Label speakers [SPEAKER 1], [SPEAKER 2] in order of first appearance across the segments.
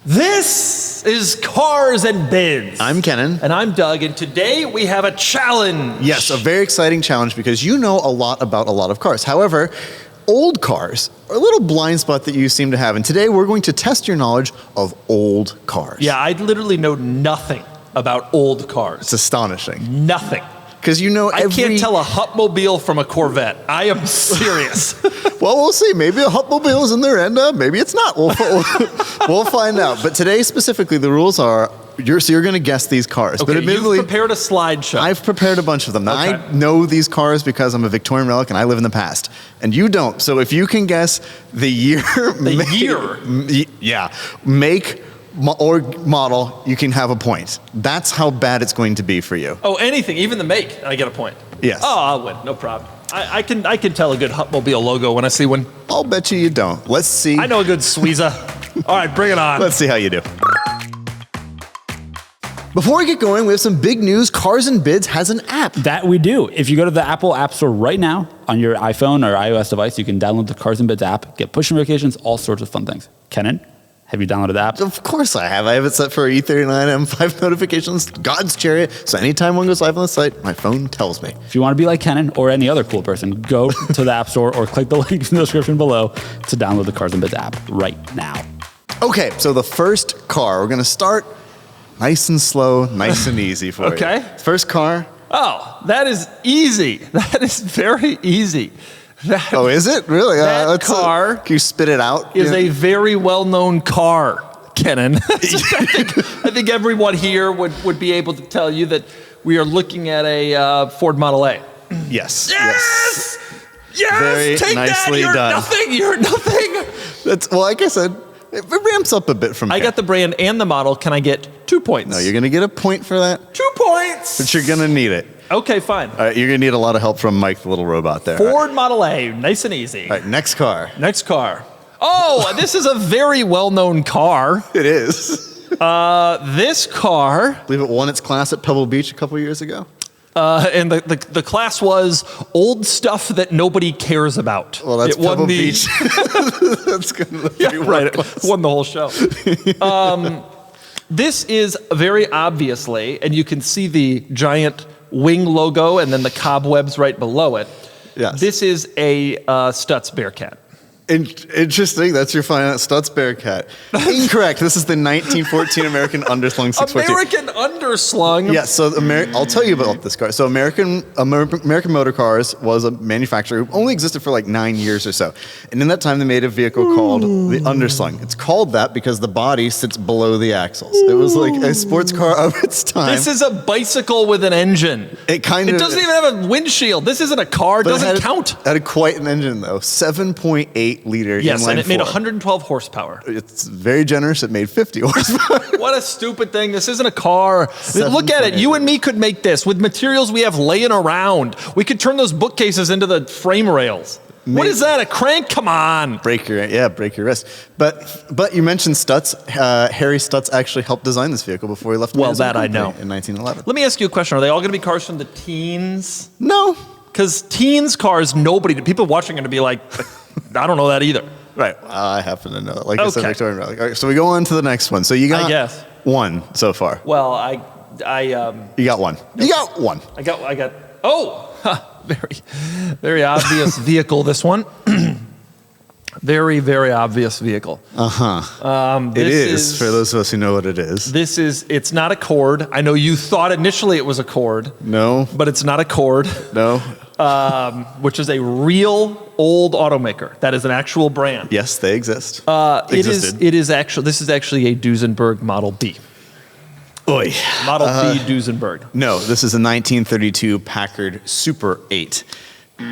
[SPEAKER 1] This is Cars and Bids.
[SPEAKER 2] I'm Kennan.
[SPEAKER 1] And I'm Doug, and today we have a challenge.
[SPEAKER 2] Yes, a very exciting challenge because you know a lot about a lot of cars. However, old cars are a little blind spot that you seem to have. And today we're going to test your knowledge of old cars.
[SPEAKER 1] Yeah, I literally know nothing about old cars.
[SPEAKER 2] It's astonishing.
[SPEAKER 1] Nothing.
[SPEAKER 2] Because you know
[SPEAKER 1] I can't tell a Hupmobile from a Corvette. I am serious.
[SPEAKER 2] Well, we'll see. Maybe a Hupmobile is in there, and maybe it's not. We'll find out. But today, specifically, the rules are you're going to guess these cars.
[SPEAKER 1] Okay,
[SPEAKER 2] but admittedly,
[SPEAKER 1] you've prepared a slideshow.
[SPEAKER 2] I've prepared a bunch of them. Now,
[SPEAKER 1] Okay.
[SPEAKER 2] I know these cars because I'm a Victorian relic and I live in the past. And you don't. So if you can guess the year... make or model, you can have a point. That's how bad it's going to be for you.
[SPEAKER 1] Oh, anything, even the make, I get a point.
[SPEAKER 2] Yes.
[SPEAKER 1] Oh, I'll win, no problem. I can tell a good Hupmobile logo when I see one.
[SPEAKER 2] I'll bet you don't. Let's see.
[SPEAKER 1] I know a good Sweeza. All right, bring it on.
[SPEAKER 2] Let's see how you do. Before we get going, we have some big news. Cars and Bids has an app.
[SPEAKER 3] That we do. If you go to the Apple App Store right now on your iPhone or iOS device, you can download the Cars and Bids app, get push notifications, all sorts of fun things. Kennan, have you downloaded the app?
[SPEAKER 2] Of course I have. I have it set for E39 M5 notifications, God's chariot. So anytime one goes live on the site, my phone tells me.
[SPEAKER 3] If you want to be like Kennan or any other cool person, go to the App Store or click the link in the description below to download the Cars and Bids app right now.
[SPEAKER 2] Okay, so the first car, we're going to start nice and slow, nice and easy for you.
[SPEAKER 1] Okay.
[SPEAKER 2] First car.
[SPEAKER 1] Oh, that is easy. That is very easy.
[SPEAKER 2] Oh, is it? Really?
[SPEAKER 1] That car
[SPEAKER 2] can you spit it out?
[SPEAKER 1] is a very well-known car, Kennan. I think everyone here would be able to tell you that we are looking at a Ford Model A.
[SPEAKER 2] Yes.
[SPEAKER 1] Yes! Yes!
[SPEAKER 2] Very
[SPEAKER 1] Take
[SPEAKER 2] nicely
[SPEAKER 1] that!
[SPEAKER 2] done.
[SPEAKER 1] You're nothing!
[SPEAKER 2] That's, well, like I said, it ramps up a bit from
[SPEAKER 1] I
[SPEAKER 2] here.
[SPEAKER 1] got the brand and the model. Can I get 2 points?
[SPEAKER 2] No, you're going to get a point for that,
[SPEAKER 1] 2 points!
[SPEAKER 2] but you're going to need it.
[SPEAKER 1] Okay, fine.
[SPEAKER 2] All right, you're going to need a lot of help from Mike, the little robot there.
[SPEAKER 1] Ford Model A, nice and easy.
[SPEAKER 2] All right, next car.
[SPEAKER 1] Next car. Oh, this is a very well-known car.
[SPEAKER 2] It is.
[SPEAKER 1] This car,
[SPEAKER 2] I believe it won its class at Pebble Beach a couple years ago.
[SPEAKER 1] and the class was old stuff that nobody cares about.
[SPEAKER 2] Well, that's
[SPEAKER 1] It won
[SPEAKER 2] Pebble
[SPEAKER 1] the-
[SPEAKER 2] Beach. That's going to
[SPEAKER 1] Yeah, right. It won the whole show. This is very obviously, and you can see the giant wing logo and then the cobwebs right below it.
[SPEAKER 2] Yes.
[SPEAKER 1] This is a Stutz Bearcat.
[SPEAKER 2] Interesting. That's your final Stutz Bearcat. Incorrect. This is the 1914 American Underslung 642.
[SPEAKER 1] American Underslung.
[SPEAKER 2] Yes, so I'll tell you about this car. So American Motor Cars was a manufacturer who only existed for like 9 years or so. And in that time, they made a vehicle called the Underslung. It's called that because the body sits below the axles. It was like a sports car of its time.
[SPEAKER 1] This is a bicycle with an engine.
[SPEAKER 2] It
[SPEAKER 1] doesn't even have a windshield. This isn't a car. It doesn't count.
[SPEAKER 2] It had quite an engine, though. 7.8 liter
[SPEAKER 1] Yes,
[SPEAKER 2] inline
[SPEAKER 1] and it made
[SPEAKER 2] four.
[SPEAKER 1] 112 horsepower.
[SPEAKER 2] It's very generous. It made 50 horsepower.
[SPEAKER 1] What a stupid thing. This isn't a car. Look at it. You and me could make this with materials we have laying around. We could turn those bookcases into the frame rails. What is that? A crank? Come on.
[SPEAKER 2] Break your wrist. But you mentioned Stutz. Harry Stutz actually helped design this vehicle before he left.
[SPEAKER 1] Well, that I know.
[SPEAKER 2] In 1911.
[SPEAKER 1] Let me ask you a question. Are they all going to be cars from the teens?
[SPEAKER 2] No.
[SPEAKER 1] Because teens cars, people watching are going to be like, I don't know that either.
[SPEAKER 2] Right. I happen to know it. Like I said,
[SPEAKER 1] Okay.
[SPEAKER 2] Victorian relic. All right, so we go on to the next one. So you got
[SPEAKER 1] I guess.
[SPEAKER 2] one so far.
[SPEAKER 1] Well,
[SPEAKER 2] You got one. You got one.
[SPEAKER 1] I got, very obvious vehicle, this one. Very, very obvious vehicle.
[SPEAKER 2] It is, for those of us who know what it is.
[SPEAKER 1] It's not a Cord. I know you thought initially it was a Cord.
[SPEAKER 2] No.
[SPEAKER 1] But it's not a Cord.
[SPEAKER 2] No.
[SPEAKER 1] Which is a real old automaker. That is an actual brand.
[SPEAKER 2] Yes, they exist.
[SPEAKER 1] This is actually a Duesenberg Model B.
[SPEAKER 2] Oy.
[SPEAKER 1] Model B Duesenberg.
[SPEAKER 2] No, this is a 1932 Packard Super 8.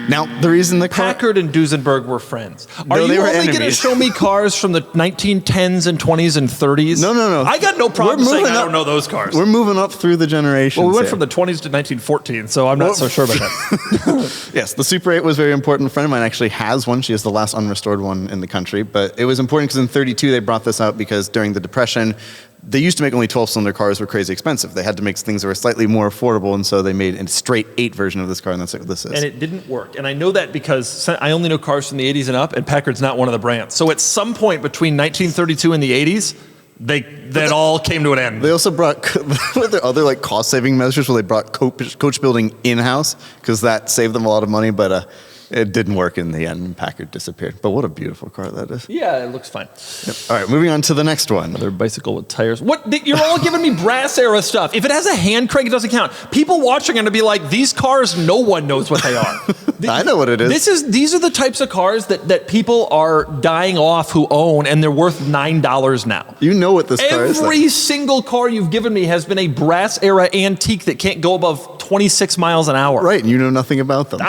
[SPEAKER 2] Now, the reason the car...
[SPEAKER 1] Packard and Duesenberg were friends.
[SPEAKER 2] No,
[SPEAKER 1] Are
[SPEAKER 2] they
[SPEAKER 1] you
[SPEAKER 2] were
[SPEAKER 1] only going to
[SPEAKER 2] enemies.
[SPEAKER 1] show me cars from the 1910s and 20s and 30s?
[SPEAKER 2] No.
[SPEAKER 1] I got no problem saying I don't know those cars.
[SPEAKER 2] We're moving up through the generations.
[SPEAKER 1] Well, we went
[SPEAKER 2] here.
[SPEAKER 1] from the 20s to 1914, so I'm not so sure about that.
[SPEAKER 2] Yes, the Super 8 was very important. A friend of mine actually has one. She has the last unrestored one in the country. But it was important because in 32 they brought this out because during the Depression, they used to make only 12-cylinder cars were crazy expensive. They had to make things that were slightly more affordable, and so they made a straight 8 version of this car, and that's what this is.
[SPEAKER 1] And it didn't work. And I know that because I only know cars from the 80s and up, and Packard's not one of the brands. So at some point between 1932 and the 80s, that all came to an end.
[SPEAKER 2] They also brought the other like cost-saving measures where they brought coach building in-house because that saved them a lot of money, but it didn't work in the end and Packard disappeared. But what a beautiful car that is.
[SPEAKER 1] Yeah, it looks fine.
[SPEAKER 2] Yep. All right, moving on to the next one.
[SPEAKER 1] Another bicycle with tires. What? You're all giving me brass era stuff. If it has a hand crank, it doesn't count. People watching are going to be like, these cars, no one knows what they are.
[SPEAKER 2] I know what it is.
[SPEAKER 1] These are the types of cars that people are dying off who own, and they're worth $9 now.
[SPEAKER 2] You know what this car is.
[SPEAKER 1] Every single car you've given me has been a brass era antique that can't go above 26 miles an hour.
[SPEAKER 2] Right, and you know nothing about them.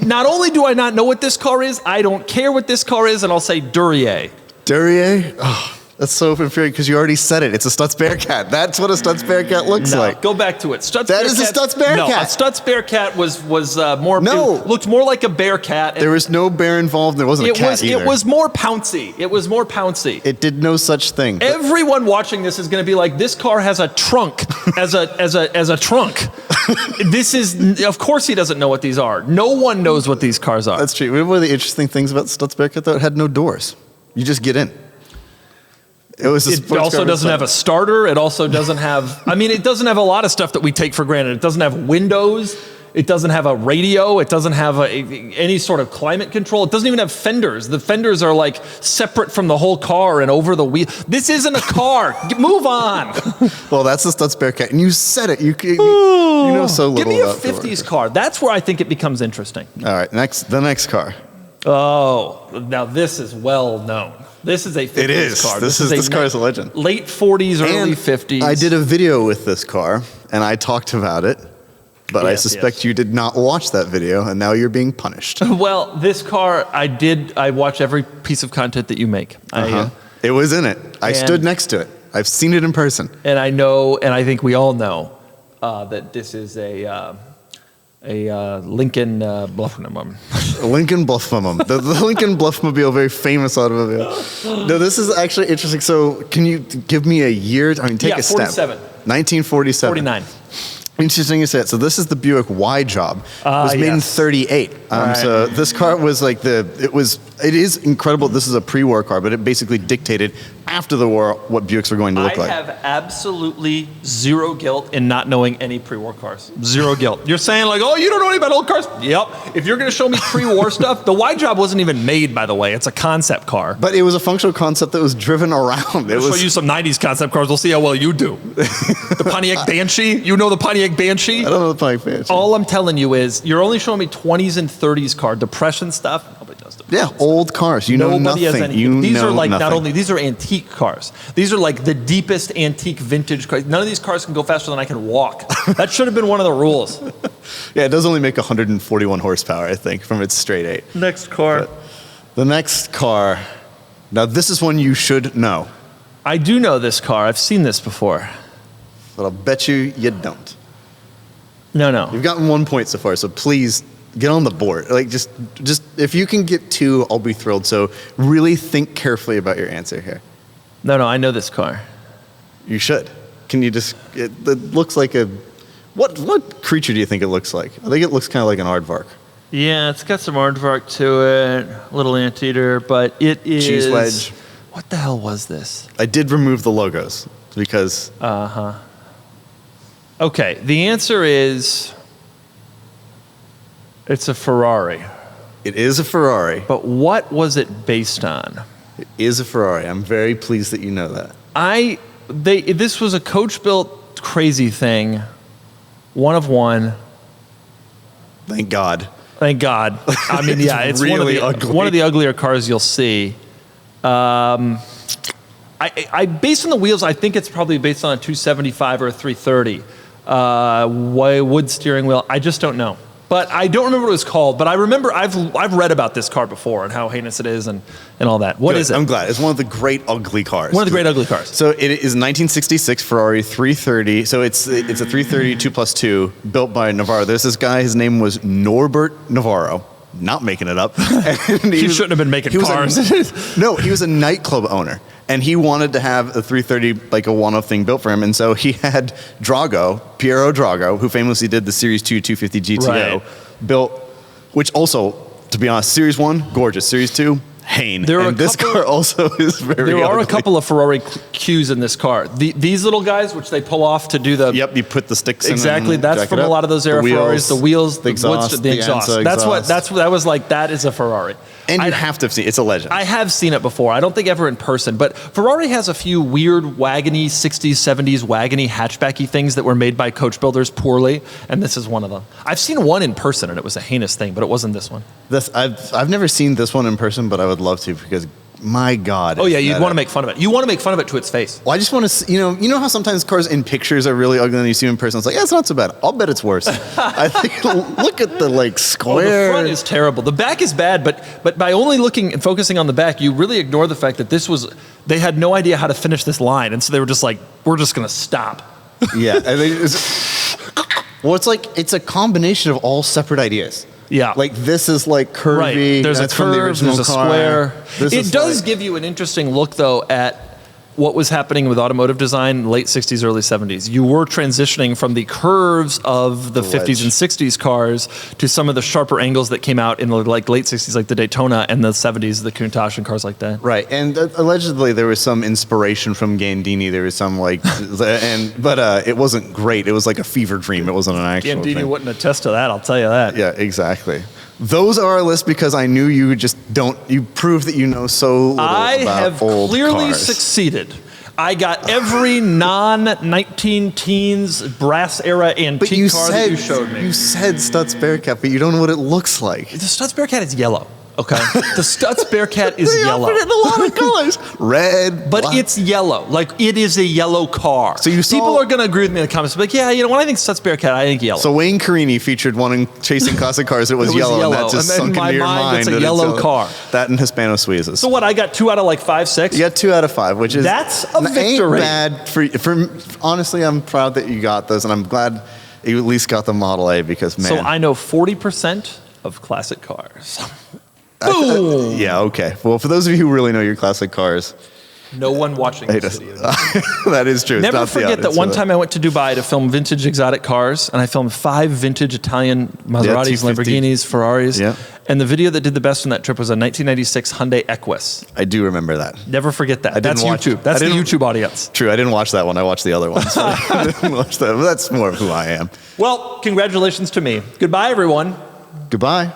[SPEAKER 1] Not only do I not know what this car is, I don't care what this car is, and I'll say Duryea.
[SPEAKER 2] Duryea? Oh, that's so infuriating because you already said it. It's a Stutz Bearcat. That's what a Stutz Bearcat looks like.
[SPEAKER 1] Go back to it.
[SPEAKER 2] That is a Stutz Bearcat.
[SPEAKER 1] No, a Stutz Bearcat was more.
[SPEAKER 2] No.
[SPEAKER 1] It looked more like a Bearcat.
[SPEAKER 2] There was no bear involved. And there wasn't a cat either.
[SPEAKER 1] It was more pouncy.
[SPEAKER 2] It did no such thing.
[SPEAKER 1] Everyone watching this is going to be like, this car has a trunk as a trunk. This is, of course, he doesn't know what these are. No one knows what these cars are.
[SPEAKER 2] That's true. One of the interesting things about Stutz Bearcat though, it had no doors. You just get in. It
[SPEAKER 1] also doesn't have a starter. It also doesn't have, it doesn't have a lot of stuff that we take for granted. It doesn't have windows. It doesn't have a radio. It doesn't have any sort of climate control. It doesn't even have fenders. The fenders are like separate from the whole car and over the wheel. This isn't a car. Move on.
[SPEAKER 2] Well, that's the Stutz Bearcat. And you said it. You know so little about
[SPEAKER 1] Give me a 50s car. That's where I think it becomes interesting.
[SPEAKER 2] All right, the next car.
[SPEAKER 1] Oh, now this is well known. This is a 50s car.
[SPEAKER 2] This car is a legend.
[SPEAKER 1] Late 40s, early 50s.
[SPEAKER 2] I did a video with this car, and I talked about it, but I suspect you did not watch that video, and now you're being punished.
[SPEAKER 1] Well, this car, I watch every piece of content that you make.
[SPEAKER 2] It was in it. I stood next to it. I've seen it in person.
[SPEAKER 1] And I know, and I think we all know, that this is a Lincoln Bluffmobile.
[SPEAKER 2] Lincoln Bluffmobile. The Lincoln Bluffmobile, very famous automobile. No, this is actually interesting. So can you give me a year? Take a step.
[SPEAKER 1] 47.
[SPEAKER 2] 1947.
[SPEAKER 1] 49.
[SPEAKER 2] Interesting you said. So this is the Buick Y Job. It was made in 38. So this car was like it is incredible. This is a pre-war car, but it basically dictated after the war what Buicks were going to look like.
[SPEAKER 1] I have absolutely zero guilt in not knowing any pre-war cars. Zero guilt. You're saying like, oh, you don't know anything about old cars? Yep. If you're going to show me pre-war stuff, the Y Job wasn't even made, by the way. It's a concept car.
[SPEAKER 2] But it was a functional concept that was driven around.
[SPEAKER 1] I'll show you some 90s concept cars. We'll see how well you do. The Pontiac Banshee? You know the Pontiac Banshee?
[SPEAKER 2] I don't know the Pontiac Banshee.
[SPEAKER 1] All I'm telling you is you're only showing me 20s and 30s car. Depression stuff? Nobody does depression stuff.
[SPEAKER 2] Old cars. You know
[SPEAKER 1] Nobody
[SPEAKER 2] nothing.
[SPEAKER 1] Has any. These are like not only these are antique cars. These are like the deepest antique vintage cars. None of these cars can go faster than I can walk. That should have been one of the rules.
[SPEAKER 2] Yeah, it does only make 141 horsepower, I think, from its straight 8.
[SPEAKER 1] Next car.
[SPEAKER 2] But the next car. Now this is one you should know.
[SPEAKER 1] I do know this car. I've seen this before.
[SPEAKER 2] But I'll bet you don't.
[SPEAKER 1] No.
[SPEAKER 2] You've gotten 1 point so far, so please get on the board. Like just if you can get 2, I'll be thrilled. So really think carefully about your answer here.
[SPEAKER 1] No, I know this car.
[SPEAKER 2] You should. Can you just? It looks like a. What creature do you think it looks like? I think it looks kind of like an aardvark.
[SPEAKER 1] Yeah, it's got some aardvark to it, a little anteater, but it is
[SPEAKER 2] cheese wedge.
[SPEAKER 1] What the hell was this?
[SPEAKER 2] I did remove the logos because.
[SPEAKER 1] Okay, the answer is. It's a Ferrari.
[SPEAKER 2] It is a Ferrari.
[SPEAKER 1] But what was it based on?
[SPEAKER 2] It is a Ferrari. I'm very pleased that you know that.
[SPEAKER 1] This was a coach-built crazy thing. One of one.
[SPEAKER 2] Thank God.
[SPEAKER 1] Thank God. I mean, it's
[SPEAKER 2] really
[SPEAKER 1] one of the uglier cars you'll see. I based on the wheels, I think it's probably based on a 275 or a 330. Wood steering wheel. I just don't know. But I don't remember what it was called. But I remember I've read about this car before and how heinous it is and all that. What is it?
[SPEAKER 2] I'm glad. It's one of the great ugly cars.
[SPEAKER 1] One of the great ugly cars.
[SPEAKER 2] So it is 1966 Ferrari 330. So it's a 330 2+2 built by Navarro. There's this guy. His name was Norbert Navarro. Not making it up.
[SPEAKER 1] And he shouldn't have been making cars.
[SPEAKER 2] No, he was a nightclub owner. And he wanted to have a 330, like a one-off thing built for him. And so he had Piero Drago, who famously did the Series 2 250 GTO, built, which also, to be honest, Series 1, gorgeous. Series 2, insane.
[SPEAKER 1] There are
[SPEAKER 2] and this car also is very
[SPEAKER 1] There are a
[SPEAKER 2] ugly.
[SPEAKER 1] couple of Ferrari cues in this car. These little guys, which they pull off to do the...
[SPEAKER 2] Yep, you put the sticks in.
[SPEAKER 1] Exactly,
[SPEAKER 2] and
[SPEAKER 1] that's
[SPEAKER 2] jack
[SPEAKER 1] from
[SPEAKER 2] it
[SPEAKER 1] a
[SPEAKER 2] up.
[SPEAKER 1] lot of those era Ferraris. The wheels,
[SPEAKER 2] the exhaust,
[SPEAKER 1] the exhaust.
[SPEAKER 2] Ansa
[SPEAKER 1] That was like, that is a Ferrari.
[SPEAKER 2] And you have to have seen it's a legend.
[SPEAKER 1] I have seen it before. I don't think ever in person, but Ferrari has a few weird wagony 60s, 70s wagony hatchbacky things that were made by coach builders poorly, and this is one of them. I've seen one in person, and it was a heinous thing, but it wasn't this one.
[SPEAKER 2] I've never seen this one in person, but I would love to because my God.
[SPEAKER 1] Oh yeah, you'd want to make fun of it. You want to make fun of it to its face.
[SPEAKER 2] Well, I just want to see, you know how sometimes cars in pictures are really ugly and you see them in person. It's like, yeah, it's not so bad. I'll bet it's worse. I think look at the like square.
[SPEAKER 1] The front is terrible. The back is bad, but by only looking and focusing on the back, you really ignore the fact that they had no idea how to finish this line, and so they were just like, we're just gonna stop.
[SPEAKER 2] Yeah, I think it's a combination of all separate ideas.
[SPEAKER 1] Yeah.
[SPEAKER 2] Like this is like curvy.
[SPEAKER 1] Right. There's
[SPEAKER 2] that's
[SPEAKER 1] a
[SPEAKER 2] from the
[SPEAKER 1] curve,
[SPEAKER 2] original
[SPEAKER 1] there's a
[SPEAKER 2] car.
[SPEAKER 1] square.
[SPEAKER 2] This
[SPEAKER 1] It
[SPEAKER 2] is
[SPEAKER 1] does
[SPEAKER 2] like-
[SPEAKER 1] give you an interesting look, though, at what was happening with automotive design late 60s, early 70s. You were transitioning from the curves of the 50s and 60s cars to some of the sharper angles that came out in the like late 60s, like the Daytona, and the 70s, the Countach and cars like that.
[SPEAKER 2] Right, and allegedly there was some inspiration from Gandini. There was some like, but it wasn't great. It was like a fever dream. It wasn't an actual
[SPEAKER 1] Gandini
[SPEAKER 2] thing.
[SPEAKER 1] wouldn't attest to that, I'll tell you that.
[SPEAKER 2] Yeah, exactly. Those are our list because I knew you just don't. You prove that you know so little
[SPEAKER 1] I
[SPEAKER 2] about
[SPEAKER 1] have
[SPEAKER 2] old
[SPEAKER 1] clearly
[SPEAKER 2] cars.
[SPEAKER 1] succeeded. I got every non-19 teens brass era antique
[SPEAKER 2] But you
[SPEAKER 1] car
[SPEAKER 2] said
[SPEAKER 1] that you showed me.
[SPEAKER 2] you said Stutz Bearcat, but you don't know what it looks like.
[SPEAKER 1] The Stutz Bearcat is yellow. Okay, the Stutz Bearcat is
[SPEAKER 2] They
[SPEAKER 1] yellow.
[SPEAKER 2] offer it in a lot of colors: red,
[SPEAKER 1] But
[SPEAKER 2] black.
[SPEAKER 1] it's yellow. Like, it is a yellow car.
[SPEAKER 2] So you saw-
[SPEAKER 1] People are going to agree with me in the comments. Like, yeah, you know, when I think Stutz Bearcat, I think yellow.
[SPEAKER 2] So Wayne Carini featured one in Chasing Classic Cars. It was,
[SPEAKER 1] It was
[SPEAKER 2] yellow, and
[SPEAKER 1] yellow.
[SPEAKER 2] that just
[SPEAKER 1] And then
[SPEAKER 2] sunk
[SPEAKER 1] in
[SPEAKER 2] into your
[SPEAKER 1] my mind,
[SPEAKER 2] mind.
[SPEAKER 1] it's a
[SPEAKER 2] that
[SPEAKER 1] yellow car.
[SPEAKER 2] That and Hispano Suizes.
[SPEAKER 1] So what, I got 2 out of like 5, 6?
[SPEAKER 2] You got 2 out of 5, which is
[SPEAKER 1] That's a
[SPEAKER 2] ain't
[SPEAKER 1] victory.
[SPEAKER 2] bad for. Honestly, I'm proud that you got those, and I'm glad you at least got the Model A because man.
[SPEAKER 1] So I know 40% of classic cars. Boom!
[SPEAKER 2] Yeah. Okay. Well, for those of you who really know your classic cars,
[SPEAKER 1] No one watching
[SPEAKER 2] hate
[SPEAKER 1] this
[SPEAKER 2] us.
[SPEAKER 1] video.
[SPEAKER 2] That is true. It's
[SPEAKER 1] Never
[SPEAKER 2] not the
[SPEAKER 1] forget that
[SPEAKER 2] audience
[SPEAKER 1] one
[SPEAKER 2] for
[SPEAKER 1] time I went to Dubai to film vintage exotic cars, and I filmed 5 vintage Italian Maseratis,
[SPEAKER 2] 250.
[SPEAKER 1] Lamborghinis, Ferraris.
[SPEAKER 2] Yeah.
[SPEAKER 1] And the video that did the best on that trip was a 1996 Hyundai Equus.
[SPEAKER 2] I do remember that.
[SPEAKER 1] Never forget that.
[SPEAKER 2] I didn't
[SPEAKER 1] That's
[SPEAKER 2] watch-
[SPEAKER 1] YouTube. That's
[SPEAKER 2] I
[SPEAKER 1] the
[SPEAKER 2] didn't-
[SPEAKER 1] YouTube audience.
[SPEAKER 2] True. I didn't watch that one. I watched the other one. So I didn't watch that. But that's more of who I am.
[SPEAKER 1] Well, congratulations to me. Goodbye, everyone.
[SPEAKER 2] Goodbye.